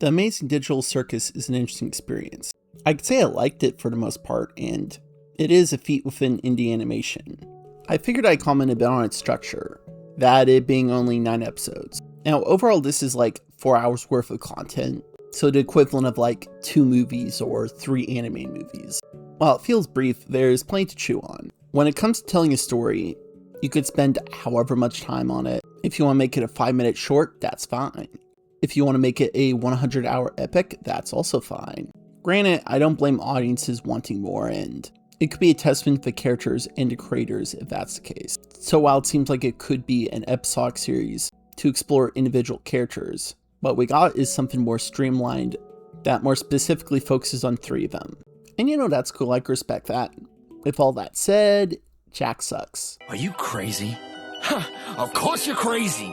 The Amazing Digital Circus is an interesting experience. I could say I liked it for the most part, and it is a feat within indie animation. I figured I'd comment a bit on its structure, that it being only 9 episodes. Now, overall this is like 4 hours worth of content, so the equivalent of like 2 movies or 3 anime movies. While it feels brief, there's plenty to chew on. When it comes to telling a story, you could spend however much time on it. If you want to make it a 5-minute short, that's fine. If you want to make it a 100-hour epic, that's also fine. Granted, I don't blame audiences wanting more, and it could be a testament to the characters and the creators if that's the case. So while it seems like it could be an episodic series to explore individual characters, what we got is something more streamlined that more specifically focuses on 3 of them. And that's cool, I can respect that. With all that said, Jack sucks. Are you crazy? Huh, of course you're crazy!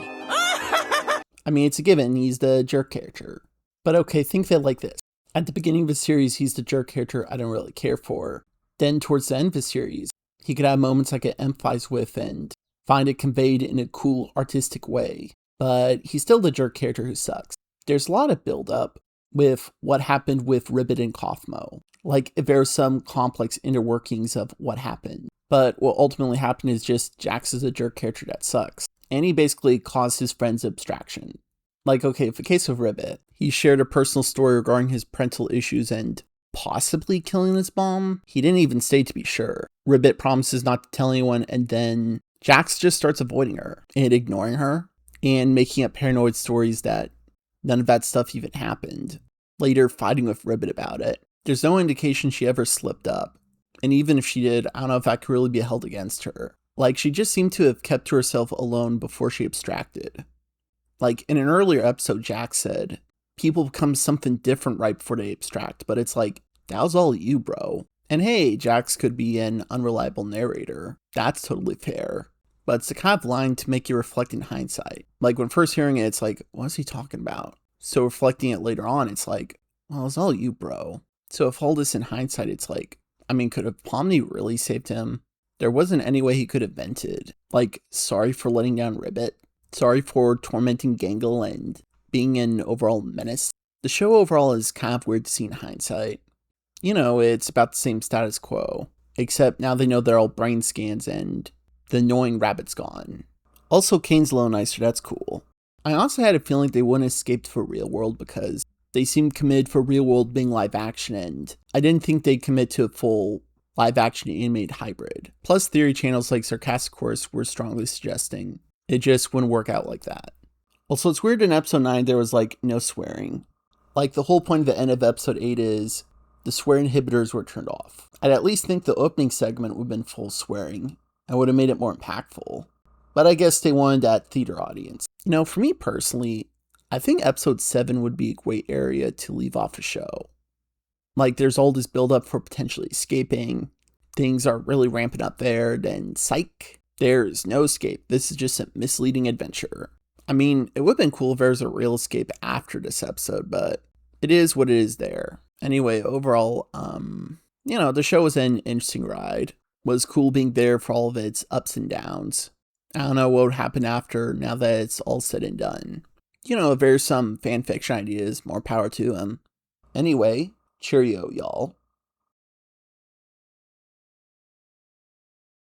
I mean, it's a given, he's the jerk character. But okay, think of it like this. At the beginning of the series, he's the jerk character I don't really care for. Then towards the end of the series, he could have moments I could empathize with and find it conveyed in a cool, artistic way. But he's still the jerk character who sucks. There's a lot of build-up with what happened with Ribbit and Kaufmo. Like, if there's some complex inner workings of what happened. But what ultimately happened is just Jax is a jerk character that sucks. And he basically caused his friend's abstraction. Like, okay, for the case of Ribbit, he shared a personal story regarding his parental issues and possibly killing his mom. He didn't even say to be sure. Ribbit promises not to tell anyone, and then Jax just starts avoiding her and ignoring her and making up paranoid stories that none of that stuff even happened. Later, fighting with Ribbit about it. There's no indication she ever slipped up. And even if she did, I don't know if that could really be held against her. Like, she just seemed to have kept to herself alone before she abstracted. Like, in an earlier episode, Jax said, people become something different right before they abstract, but it's like, that was all you, bro. And hey, Jax could be an unreliable narrator. That's totally fair. But it's the kind of line to make you reflect in hindsight. Like, when first hearing it, it's like, what is he talking about? So reflecting it later on, it's like, well, it was all you, bro. So if all this in hindsight, it's like, I mean, could have Pomni really saved him? There wasn't any way he could have vented. Like, sorry for letting down Ribbit. Sorry for tormenting Gangle and being an overall menace. The show overall is kind of weird to see in hindsight. It's about the same status quo. Except now they know they're all brain scans and the annoying rabbit's gone. Also, Kane's a little nicer, that's cool. I also had a feeling they wouldn't escape for real world because they seemed committed for real world being live action, and I didn't think they'd commit to a full live action animated hybrid. Plus, theory channels like Sarcastic Horse were strongly suggesting it just wouldn't work out like that. Also, it's weird in episode 9 there was like no swearing. Like, the whole point of the end of episode 8 is the swear inhibitors were turned off. I'd at least think the opening segment would have been full swearing and would have made it more impactful. But I guess they wanted that theater audience. For me personally, I think episode 7 would be a great area to leave off the show. Like, there's all this build up for potentially escaping. Things are really ramping up there, then psych. There's no escape. This is just a misleading adventure. I mean, it would have been cool if there was a real escape after this episode, but it is what it is there. Anyway, overall, the show was an interesting ride. Was cool being there for all of its ups and downs. I don't know what would happen after now that it's all said and done. If there's some fan fiction ideas, more power to them. Anyway, cheerio, y'all.